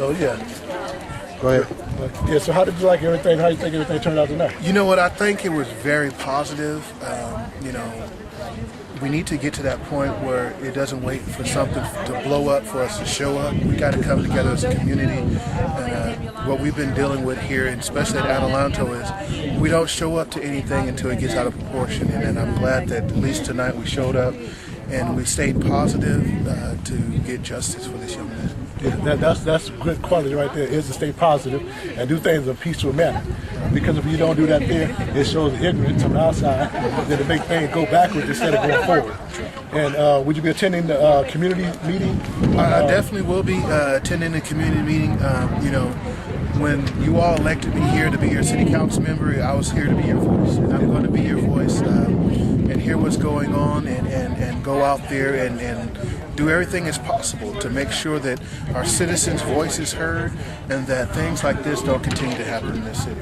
So yeah. Go ahead. Yeah. So how did you like everything? How do you think everything turned out tonight? You know what? I think it was very positive. You know, we need to get to that point where it doesn't wait for something to blow up for us to show up. We got to come together as a community. What we've been dealing with here, and especially at Adelanto, is we don't show up to anything until it gets out of proportion. And I'm glad that at least tonight we showed up and we stayed positive to get justice for this young man. Yeah, that's a good quality right there, is to stay positive and do things in a peaceful manner. Because if you don't do that there, it shows ignorance on the outside, then to make things go backwards instead of going forward. And would you be attending the community meeting? I definitely will be attending the community meeting. You know, when you all elected me here to be your city council member, I was here to be your voice. And I'm going to be your voice and hear what's going on and go out there and do everything as possible to make sure that our citizens' voice is heard and that things like this don't continue to happen in this city.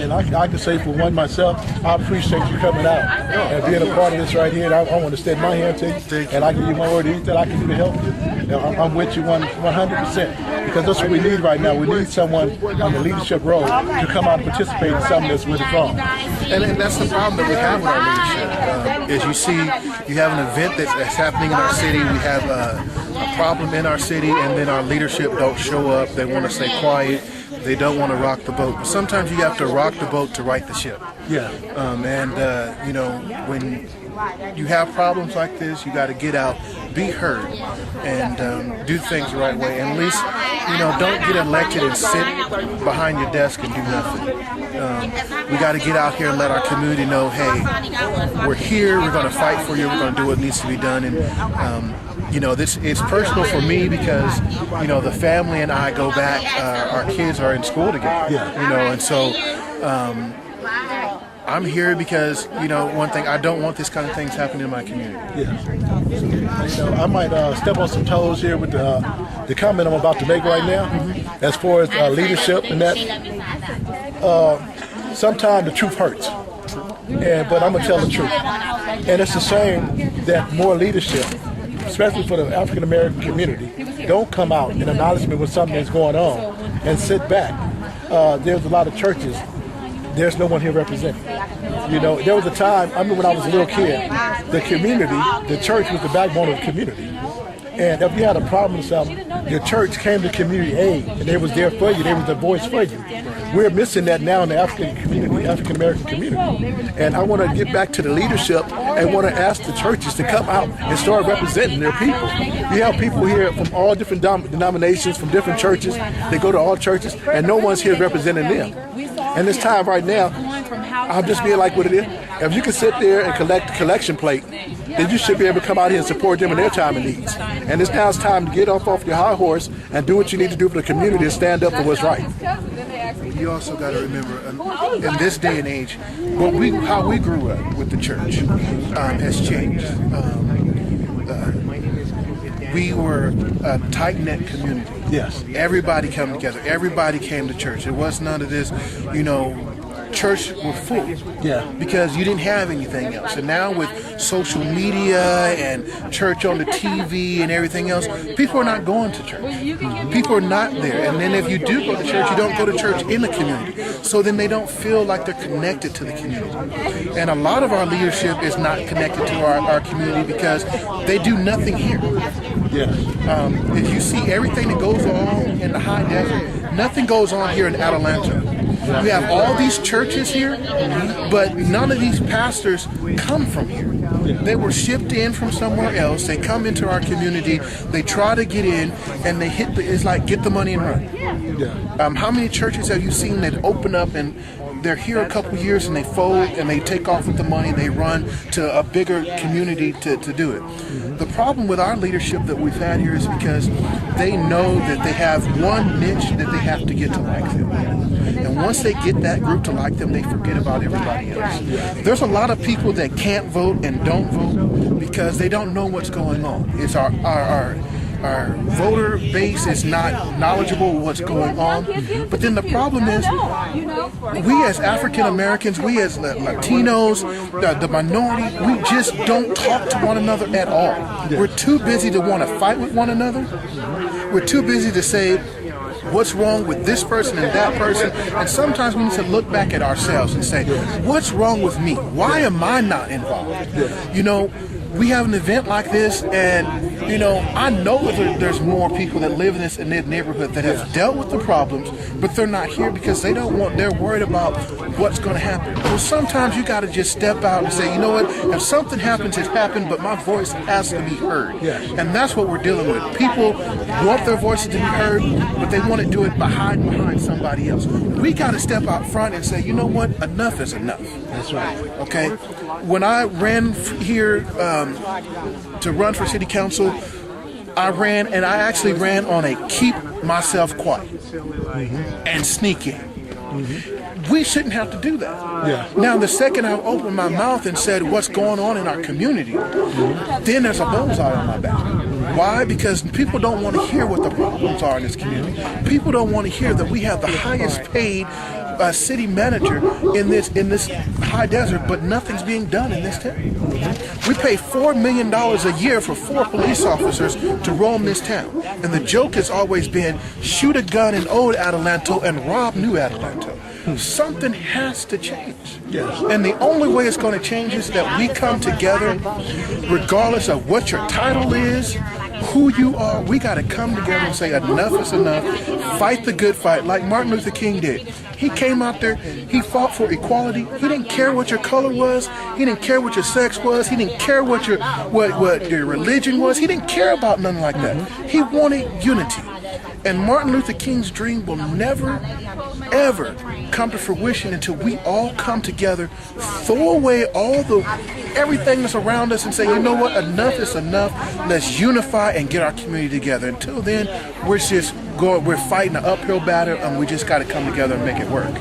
And I can say for one myself, I appreciate you coming out and being a part of this right here. And I want to extend my hand to you, and I give you my word, anything I can do to help you. I'm with you 100%, because that's what we need right now. We need someone on the leadership role to come out and participate in something that's really wrong. And that's the problem that we have with our leadership. As you see, you have an event that's happening in our city. We have a problem in our city, and then our leadership don't show up. They want to stay quiet. They don't want to rock the boat. But sometimes you have to rock the boat to right the ship. Yeah. You know, when you have problems like this, you got to get out, be heard, and do things the right way. And at least, you know, don't get elected and sit behind your desk and do nothing. We got to get out here and let our community know, hey, we're here, we're going to fight for you, we're going to do what needs to be done. And you know, it's personal for me because, you know, the family and I go back, our kids are in school together, you know, and so I'm here because, you know, one thing, I don't want this kind of things happening in my community. Yeah. You know, I might step on some toes here with the comment I'm about to make right now, as far as leadership and that. Sometimes the truth hurts, but I'm going to tell the truth. And it's a shame that more leadership, especially for the African American community, don't come out in acknowledgement when something is going on and sit back. There's a lot of churches, there's no one here representing. You know, there was a time, I remember when I was a little kid, the community, the church was the backbone of the community. And if you had a problem with something, your church came to community aid, and they was there for you, they was the voice for you. We're missing that now in the African community, African American community. And I want to get back to the leadership and want to ask the churches to come out and start representing their people. You have people here from all different denominations, from different churches. They go to all churches, and no one's here representing them. And this time right now, I'm just being like what it is. If you can sit there and collect the collection plate, then you should be able to come out here and support them in their time of needs. And it's now time to get off your high horse and do what you need to do for the community and stand up for what's right. You also got to remember, in this day and age, how we grew up with the church has changed. We were a tight-knit community. Yes. Everybody come together. Everybody came to church. It was none of this, you know, church were full. Yeah. Because you didn't have anything else. And now with social media and church on the TV and everything else, people are not going to church. People are not there. And then if you do go to church, you don't go to church in the community. So then they don't feel like they're connected to the community. And a lot of our leadership is not connected to our community because they do nothing here. Yes. If you see everything that goes on in the high desert, nothing goes on here in Adelanto. We have all these churches here, but none of these pastors come from here. They were shipped in from somewhere else. They come into our community. They try to get in, and they it's like get the money and run. Yeah. How many churches have you seen that open up and they're here a couple of years and they fold and they take off with the money and they run to a bigger community to do it? The problem with our leadership that we've had here is because they know that they have one niche that they have to get to like them. And once they get that group to like them, they forget about everybody else. There's a lot of people that can't vote and don't vote because they don't know what's going on. It's our voter base is not knowledgeable of what's going on. But then the problem is, we as African Americans, we as Latinos, the minority, we just don't talk to one another at all. We're too busy to want to fight with one another. We're too busy to say, what's wrong with this person and that person. And sometimes we need to look back at ourselves and say, what's wrong with me? Why am I not involved? You know, we have an event like this, and you know, I know that there's more people that live in this neighborhood that have dealt with the problems, but they're not here because they're worried about what's going to happen. Well, sometimes you got to just step out and say, you know what, if something happens, it happened, but my voice has to be heard. And that's what we're dealing with. People want their voices to be heard, but they want to do it by hiding behind somebody else. We got to step out front and say, you know what, enough is enough. That's right. Okay? When I ran here to run for city council, I actually ran on a keep myself quiet and sneak in. We shouldn't have to do that. Now, the second I opened my mouth and said what's going on in our community, then there's a bullseye on my back. Why? Because people don't want to hear what the problems are in this community. People don't want to hear that we have the highest paid city manager in this high desert, but nothing's being done in this town. We pay $4 million a year for 4 police officers to roam this town, and the joke has always been shoot a gun in old Adelanto and rob new Adelanto. Something has to change. And the only way it's going to change is that we come together, regardless of what your title is, who you are. We got to come together and say enough is enough. Fight the good fight like Martin Luther King did. He came out there, he fought for equality. He didn't care what your color was. He didn't care what your sex was. He didn't care what your religion was. He didn't care about nothing like that. He wanted unity. And Martin Luther King's dream will never, ever come to fruition until we all come together, throw away everything that's around us and say, you know what, enough is enough. Let's unify and get our community together. Until then, we're fighting an uphill battle, and we just got to come together and make it work.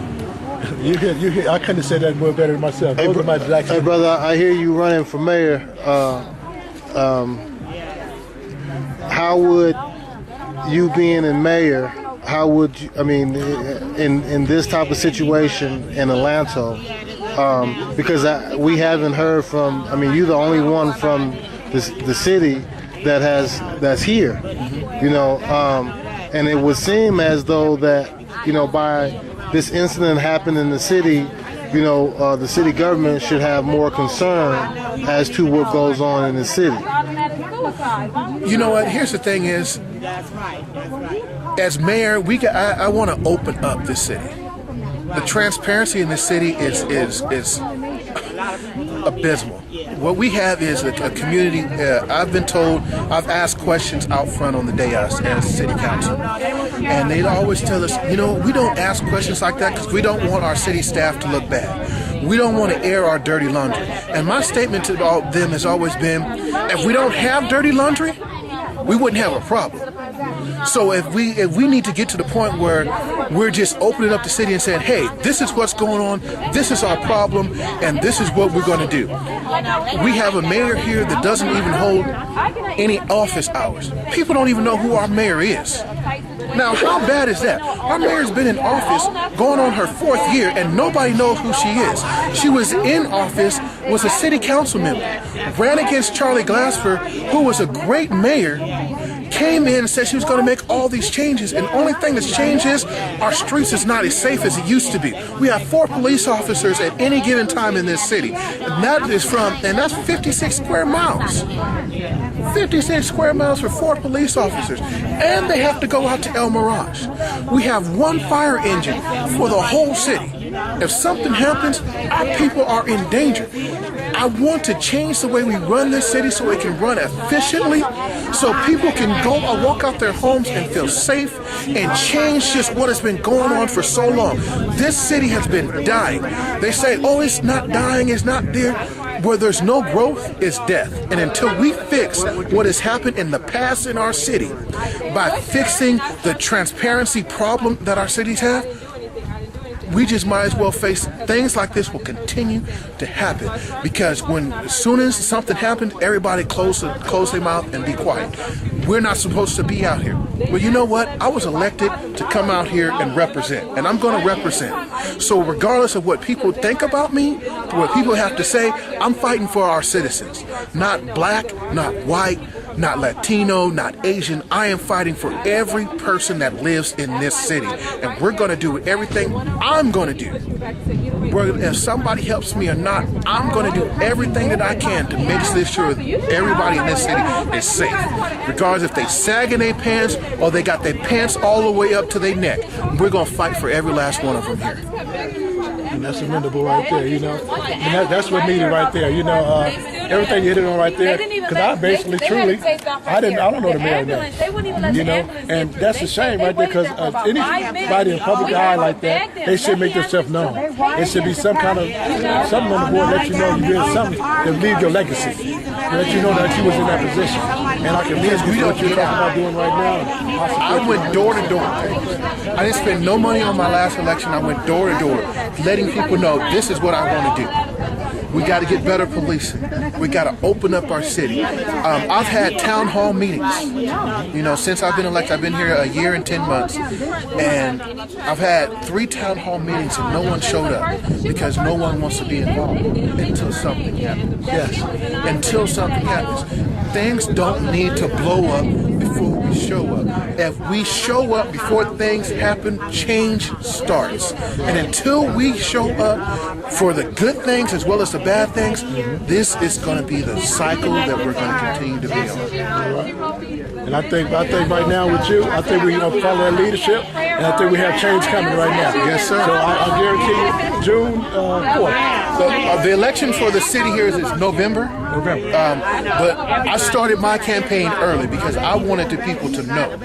I couldn't have said that more better than myself. Hey, hey brother, I hear you running for mayor. How would you being in mayor, how would you, I mean, in this type of situation in Atlanta, because we haven't heard from, I mean, you're the only one from the city that's here, you know, and it would seem as though that, you know, by this incident happened in the city, you know, the city government should have more concern as to what goes on in the city. You know what? Here's the thing is, as mayor, I want to open up this city. The transparency in this city is abysmal. What we have is a community. I've been told, I've asked questions out front on the dais as city council, and they always tell us, you know, we don't ask questions like that because we don't want our city staff to look bad. We don't want to air our dirty laundry. And my statement to all them has always been, if we don't have dirty laundry, we wouldn't have a problem. So if we need to get to the point where we're just opening up the city and saying, hey, this is what's going on, this is our problem, and this is what we're going to do. We have a mayor here that doesn't even hold any office hours. People don't even know who our mayor is. Now, how bad is that? Our mayor's been in office going on her 4th year, and nobody knows who she is. She was in office, was a city council member, ran against Charlie Glasper, who was a great mayor, came in and said she was going to make all these changes, and the only thing that's changed is our streets is not as safe as it used to be. We have 4 police officers at any given time in this city, and that's 56 square miles. 56 square miles for 4 police officers, and they have to go out to El Mirage. We have 1 fire engine for the whole city. If something happens, our people are in danger. I want to change the way we run this city so it can run efficiently, so people can go or walk out their homes and feel safe, and change just what has been going on for so long. This city has been dying. They say, oh, it's not dying, it's not there. Where there's no growth is death. And until we fix what has happened in the past in our city, by fixing the transparency problem that our cities have, we just might as well face things like this will continue to happen, because as soon as something happens, everybody close their mouth and be quiet. We're not supposed to be out here. Well, you know what? I was elected to come out here and represent, and I'm going to represent. So regardless of what people think about me, what people have to say, I'm fighting for our citizens. Not black, not white, not Latino, not Asian. I am fighting for every person that lives in this city. And we're going to do everything I'm going to do. If somebody helps me or not, I'm going to do everything that I can to make sure everybody in this city is safe. Regardless if they sagging their pants or they got their pants all the way up to their neck. We're going to fight for every last one of them here. And that's commendable right there, you know. And that's what needed right there, you know. Everything you hit it on right there. Because I basically, truly, I don't know the mayor name, you know. And that's a shame right there, because anybody in public eye like that, they should make themselves known. There should be some kind of something on the board that you know you did something to leave your legacy, that you know that you was in that position. And I can realize what you're talking about doing right now. I went door to door. I didn't spend no money on my last election. I went door to door, letting people know this is what I want to do. We got to get better policing. We got to open up our city. I've had town hall meetings. You know, since I've been elected, I've been here a year and 10 months, and I've had 3 town hall meetings and no one showed up because no one wants to be involved until something happens. Yes, until something happens. Things don't need to blow up before we show up. If we show up before things happen, change starts. And until we show up for the good things as well as the bad things, this is going to be the cycle that we're going to continue to be on. And I think right now with you, I think we're going to follow that leadership, and I think we have change coming right now. Yes, sir. So I guarantee you, June 4th. The election for the city here is November. But I started my campaign early because I wanted the people to know.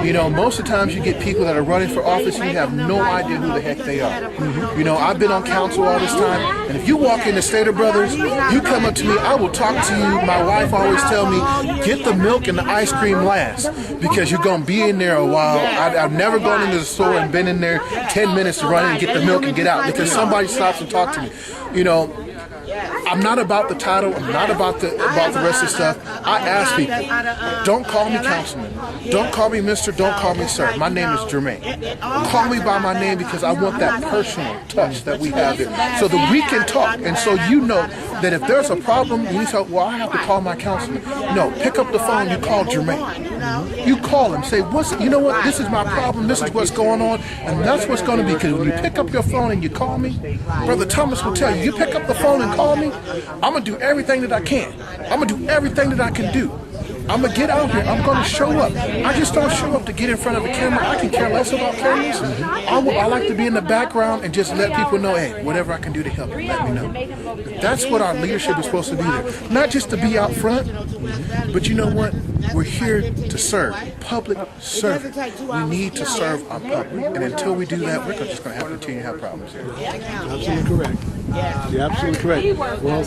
You know, most of the times you get people that are running for office and you have no idea who the heck they are. You know, I've been on council all this time, and if you walk in the Stater Brothers, you come up to me, I will talk to you. My wife always tell me, get the milk and the ice cream last, because you're going to be in there a while. I've never gone into the store and been in there 10 minutes to run in and get the milk and get out because somebody stops and talks to me. You know, I'm not about the title. I'm not about the rest of the stuff. I ask people, don't call me councilman. Don't call me Mr. Don't call me sir. My name is Jermaine. Call me by my name because I want that personal touch that we have here so that we can talk. And so you know that if there's a problem, you say, well, I have to call my councilman. No, pick up the phone. You call Jermaine. You call him. Say, you know what? This is my problem. This is what's going on. And that's what's going to be. Because when you pick up your phone and you call me, Brother Thomas will tell you, you pick up the phone and call me, I'm going to do everything that I can. I'm going to do everything that I can do. I'm going to get out here. I'm going to show up. I just don't show up to get in front of a camera. I can care less about cameras. I like to be in the background and just let people know, hey, whatever I can do to help, let me know. That's what our leadership is supposed to be there. Not just to be out front, but you know what? We're here to serve. Public service. We need to serve our public. And until we do that, we're just going to have to continue to have problems here. Absolutely correct. You're absolutely correct. Well,